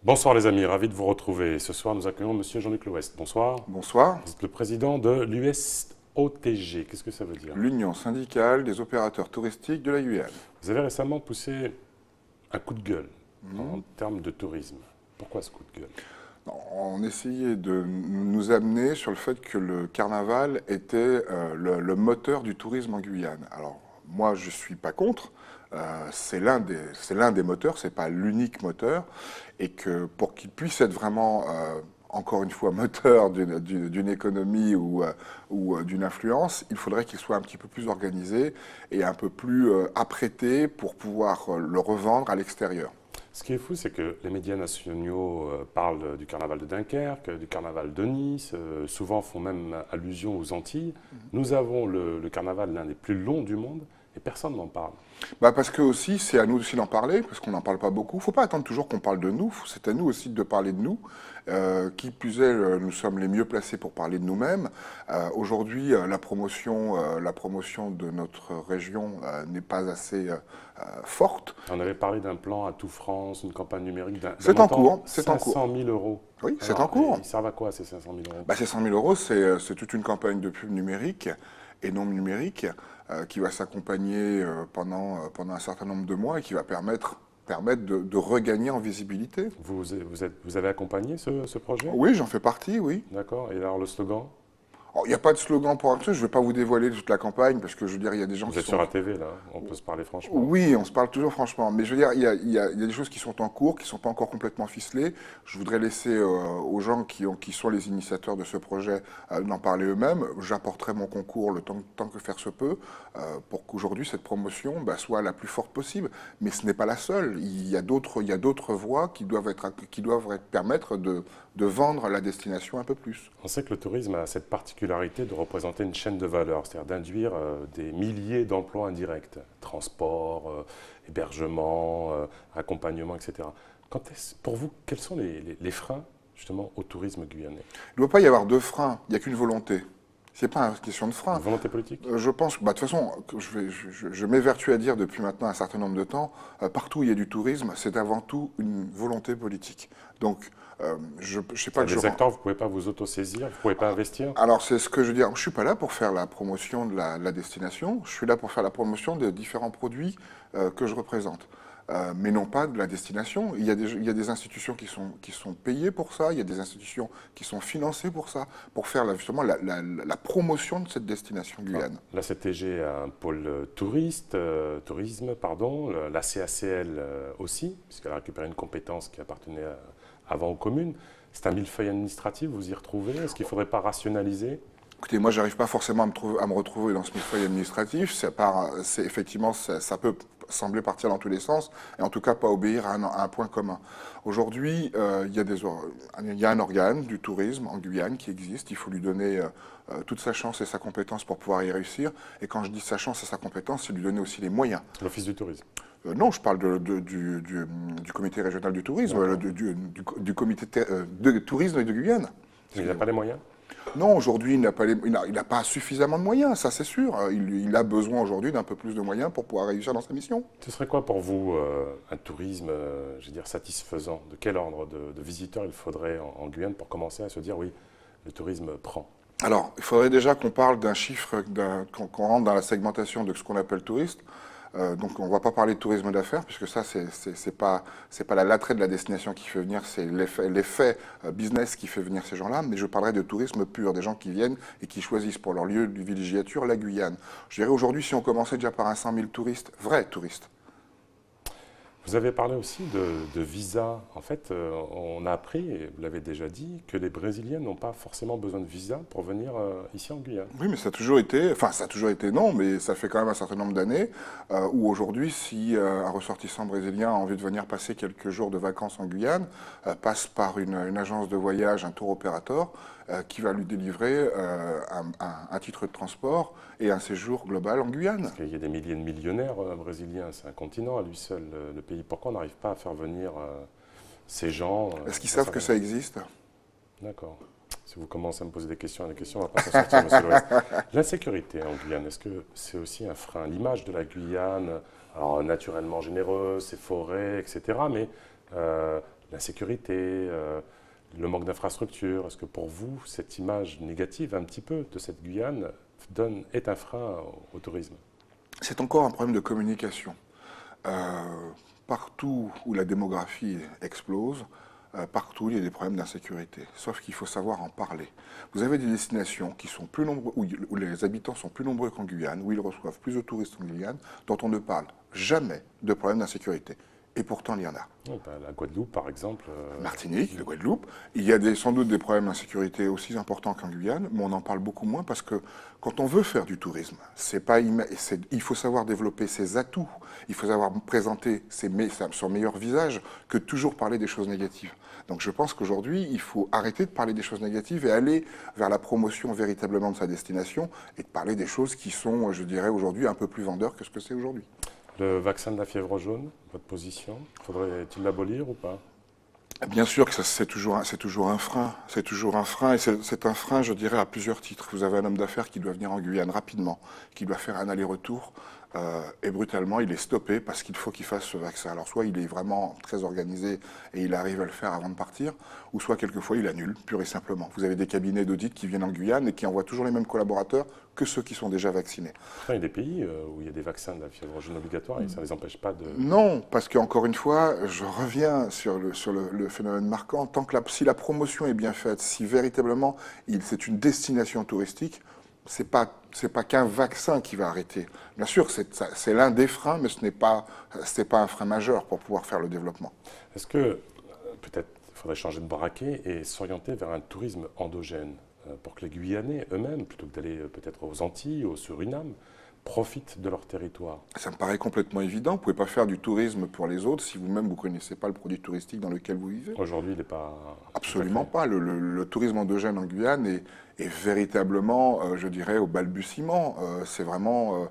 Bonsoir les amis, ravi de vous retrouver. Ce soir, nous accueillons Monsieur Jean-Luc Louest. Bonsoir. Bonsoir. Vous êtes le président de l'USOTG. Qu'est-ce que ça veut dire? L'Union syndicale des opérateurs touristiques de la Guyane. Vous avez récemment poussé un coup de gueule en Mhm. termes de tourisme. Pourquoi ce coup de gueule? On essayait de nous amener sur le fait que le carnaval était le moteur du tourisme en Guyane. Alors, moi, je ne suis pas contre. C'est l'un des moteurs, c'est pas l'unique moteur. Et que pour qu'il puisse être vraiment, encore une fois, moteur d'une économie ou d'une influence, il faudrait qu'il soit un petit peu plus organisé et un peu plus apprêté pour pouvoir le revendre à l'extérieur. Ce qui est fou, c'est que les médias nationaux parlent du carnaval de Dunkerque, du carnaval de Nice, souvent font même allusion aux Antilles. Nous avons le carnaval l'un des plus longs du monde et personne n'en parle. Bah parce que aussi, c'est à nous aussi d'en parler, parce qu'on n'en parle pas beaucoup. Il ne faut pas attendre toujours qu'on parle de nous, c'est à nous aussi de parler de nous. Qui plus est, nous sommes les mieux placés pour parler de nous-mêmes. Aujourd'hui, la promotion de notre région n'est pas assez forte. On avait parlé d'un plan à tout France, une campagne numérique d'un C'est en montant cours, c'est en 500 cours. 000 euros. Oui, c'est en Alors, cours. ils servent à quoi ces 500 000 euros? Bah, ces 100 000 euros, c'est toute une campagne de pub numérique et non numérique qui va s'accompagner pendant un certain nombre de mois et qui va permettre de regagner en visibilité. Vous avez accompagné ce projet? Oui, j'en fais partie, oui. D'accord. Et alors le slogan? Il n'y a pas de slogan pour ça, je ne vais pas vous dévoiler toute la campagne parce que je veux dire, il y a des gens Vous qui êtes sur sont. ATV là, on peut se parler franchement. Oui, on se parle toujours franchement, mais je veux dire, il y a des choses qui sont en cours, qui ne sont pas encore complètement ficelées. Je voudrais laisser aux gens qui sont les initiateurs de ce projet d'en parler eux-mêmes. J'apporterai mon concours le tant que faire se peut pour qu'aujourd'hui cette promotion soit la plus forte possible. Mais ce n'est pas la seule. Il y a d'autres voies qui doivent permettre de vendre la destination un peu plus. On sait que le tourisme a cette particularité de représenter une chaîne de valeur, c'est-à-dire d'induire des milliers d'emplois indirects, transport, hébergement, accompagnement, etc. Pour vous, quels sont les freins justement au tourisme guyanais? Il ne doit pas y avoir deux freins, il n'y a qu'une volonté. Ce n'est pas une question de frein. Une volonté politique? Je pense, de toute façon, je m'évertue à dire depuis maintenant un certain nombre de temps, partout où il y a du tourisme, c'est avant tout une volonté politique. Donc, je ne sais pas que Les acteurs, vous ne pouvez pas vous autosaisir, vous ne pouvez pas investir? Alors, c'est ce que je veux dire. Je ne suis pas là pour faire la promotion de la destination. Je suis là pour faire la promotion de différents produits que je représente. Mais non pas de la destination. Il y a des institutions qui sont payées pour ça, il y a des institutions qui sont financées pour ça, pour faire justement la promotion de cette destination Guyane. La CTG a un pôle tourisme, pardon, la CACL aussi, puisqu'elle a récupéré une compétence qui appartenait avant aux communes. C'est un millefeuille administratif, vous y retrouvez? Est-ce qu'il ne faudrait pas rationaliser? Écoutez, moi, j'arrive pas forcément à me retrouver dans ce millefeuille administratif. Effectivement, ça peut sembler partir dans tous les sens, et en tout cas pas obéir à un point commun. Aujourd'hui, il y a un organe du tourisme en Guyane qui existe. Il faut lui donner toute sa chance et sa compétence pour pouvoir y réussir. Et quand je dis sa chance et sa compétence, c'est lui donner aussi les moyens. L'Office du tourisme. Non, je parle du comité régional du tourisme, du comité de tourisme de Guyane. Il n'a pas les moyens? Non, aujourd'hui, il n'a pas suffisamment de moyens, ça c'est sûr. Il a besoin aujourd'hui d'un peu plus de moyens pour pouvoir réussir dans sa mission. Ce serait quoi pour vous un tourisme, je veux dire, satisfaisant? De quel ordre de visiteurs il faudrait en Guyane pour commencer à se dire oui, le tourisme prend? Alors, il faudrait déjà qu'on parle d'un chiffre, qu'on rentre dans la segmentation de ce qu'on appelle touriste. Donc, on ne va pas parler de tourisme d'affaires, puisque ça, c'est pas l'attrait de la destination qui fait venir, c'est l'effet business qui fait venir ces gens-là. Mais je parlerai de tourisme pur, des gens qui viennent et qui choisissent pour leur lieu de villégiature la Guyane. Je dirais aujourd'hui, si on commençait déjà par un 100 000 touristes, vrais touristes. Vous avez parlé aussi de visa. En fait, on a appris, et vous l'avez déjà dit, que les Brésiliens n'ont pas forcément besoin de visa pour venir ici en Guyane. Oui, mais ça a toujours été, enfin ça a toujours été non, mais ça fait quand même un certain nombre d'années où aujourd'hui, si un ressortissant brésilien a envie de venir passer quelques jours de vacances en Guyane, passe par une agence de voyage, un tour opérateur, qui va lui délivrer un titre de transport et un séjour global en Guyane. Parce qu'il y a des milliers de millionnaires brésiliens, c'est un continent à lui seul, le pays. Pourquoi on n'arrive pas à faire venir ces gens Est-ce qu'ils j'en savent sais que rien. ça existe? D'accord. Si vous commencez à me poser des questions, on ne va pas s'en sortir, monsieur Louest. L'insécurité en Guyane, est-ce que c'est aussi un frein? L'image de la Guyane, alors naturellement généreuse, ses forêts, etc. Mais l'insécurité, le manque d'infrastructures. Est-ce que pour vous, cette image négative un petit peu de cette Guyane est un frein au tourisme? C'est encore un problème de communication. Euh, Partout où la démographie explose, partout il y a des problèmes d'insécurité. Sauf qu'il faut savoir en parler. Vous avez des destinations qui sont plus nombreux, où les habitants sont plus nombreux qu'en Guyane, où ils reçoivent plus de touristes en Guyane, dont on ne parle jamais de problèmes d'insécurité. Et pourtant, il y en a. Oh, ben, la Guadeloupe, par exemple. Martinique, la Guadeloupe. Il y a sans doute des problèmes d'insécurité aussi importants qu'en Guyane, mais on en parle beaucoup moins parce que quand on veut faire du tourisme, il faut savoir développer ses atouts, il faut savoir présenter son meilleur visage que toujours parler des choses négatives. Donc je pense qu'aujourd'hui, il faut arrêter de parler des choses négatives et aller vers la promotion véritablement de sa destination et de parler des choses qui sont, je dirais, aujourd'hui un peu plus vendeurs que ce que c'est aujourd'hui. Le vaccin de la fièvre jaune, votre position, faudrait-il l'abolir ou pas? Bien sûr que c'est toujours un frein. C'est toujours un frein et c'est un frein, je dirais, à plusieurs titres. Vous avez un homme d'affaires qui doit venir en Guyane rapidement, qui doit faire un aller-retour et brutalement, il est stoppé parce qu'il faut qu'il fasse ce vaccin. Alors soit il est vraiment très organisé et il arrive à le faire avant de partir, ou soit quelquefois il annule, pur et simplement. Vous avez des cabinets d'audit qui viennent en Guyane et qui envoient toujours les mêmes collaborateurs que ceux qui sont déjà vaccinés. Enfin, il y a des pays où il y a des vaccins de la fièvre jaune obligatoires et ça ne les empêche pas de... Non, parce qu'encore une fois, je reviens sur le phénomène marquant. Si la promotion est bien faite, si véritablement c'est une destination touristique, c'est pas qu'un vaccin qui va arrêter. Bien sûr, c'est l'un des freins, mais ce n'est pas un frein majeur pour pouvoir faire le développement. Est-ce que peut-être il faudrait changer de braquet et s'orienter vers un tourisme endogène pour que les Guyanais eux-mêmes, plutôt que d'aller peut-être aux Antilles, au Suriname, profitent de leur territoire? Ça me paraît complètement évident. Vous ne pouvez pas faire du tourisme pour les autres si vous-même vous ne connaissez pas le produit touristique dans lequel vous vivez. Aujourd'hui, il n'est pas... Absolument pas. Le tourisme endogène en Guyane est véritablement, je dirais, au balbutiement. C'est vraiment...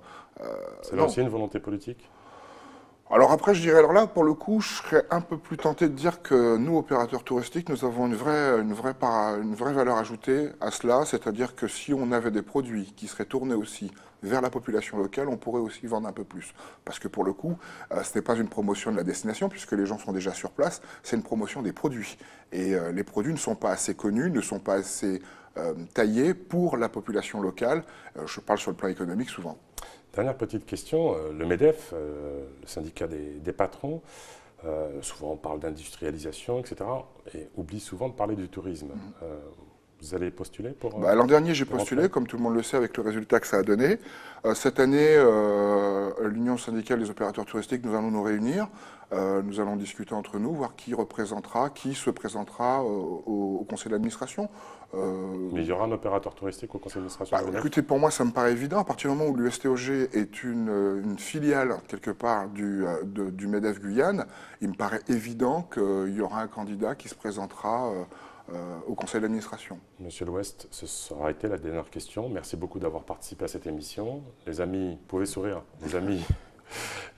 C'est là aussi une volonté politique? Alors après, je dirais, alors là, pour le coup, je serais un peu plus tenté de dire que nous, opérateurs touristiques, nous avons une vraie valeur ajoutée à cela, c'est-à-dire que si on avait des produits qui seraient tournés aussi vers la population locale, on pourrait aussi vendre un peu plus. Parce que pour le coup, ce n'est pas une promotion de la destination, puisque les gens sont déjà sur place, c'est une promotion des produits. Et les produits ne sont pas assez connus, ne sont pas assez taillés pour la population locale. Je parle sur le plan économique souvent. Dernière petite question, le MEDEF, le syndicat des patrons, souvent on parle d'industrialisation, etc., et oublie souvent de parler du tourisme. Vous allez postuler pour... L'an dernier, j'ai postulé, comme tout le monde le sait, avec le résultat que ça a donné. Cette année, l'Union syndicale des opérateurs touristiques, nous allons nous réunir. Nous allons discuter entre nous, voir qui se présentera au conseil d'administration. Mais il y aura un opérateur touristique au conseil d'administration? Écoutez, pour moi, ça me paraît évident. À partir du moment où l'USTOG est une filiale, quelque part, du MEDEF Guyane, il me paraît évident qu'il y aura un candidat qui se présentera au conseil d'administration. Monsieur l'Ouest, ce sera été la dernière question. Merci beaucoup d'avoir participé à cette émission. Les amis, vous pouvez sourire. Les amis,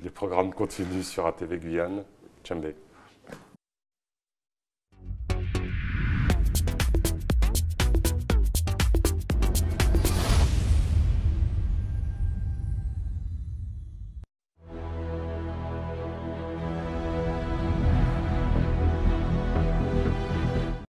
les programmes continuent sur ATV Guyane. Tchembé.